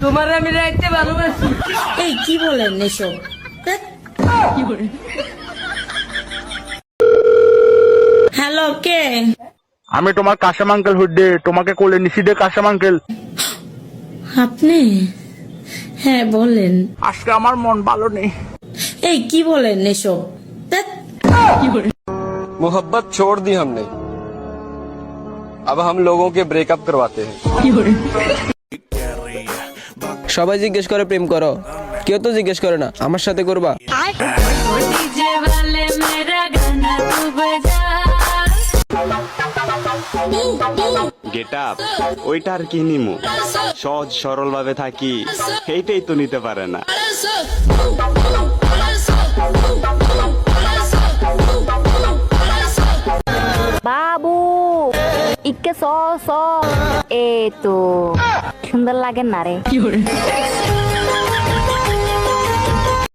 তোমার আমি রাখতে ভালোবাসি। এই কি বলেন এসব? হ্যালো, কে? আমি তোমার কাশেম আঙ্কেল হুড্ডে, তোমাকে কোলে নিছি দে কাশেম আঙ্কেল। আপনি? হ্যাঁ বলেন। আজকে আমার মন ভালো নেই। এই কি বলেন এসব? मोहब्बत छोड़ दी हमने, अब हम लोगों के ब्रेकअप करवाते हैं। সবাই জিজ্ঞেস করে প্রেম করো, কেউ তো জিজ্ঞেস করে না আমার সাথে করবা। গেট আপ ওইটা আর কি নিমু, সহজ সরল ভাবে থাকি, এইটাই তো নিতে পারে না। বাবু ইকে স স এ তো সুন্দর লাগে না রে।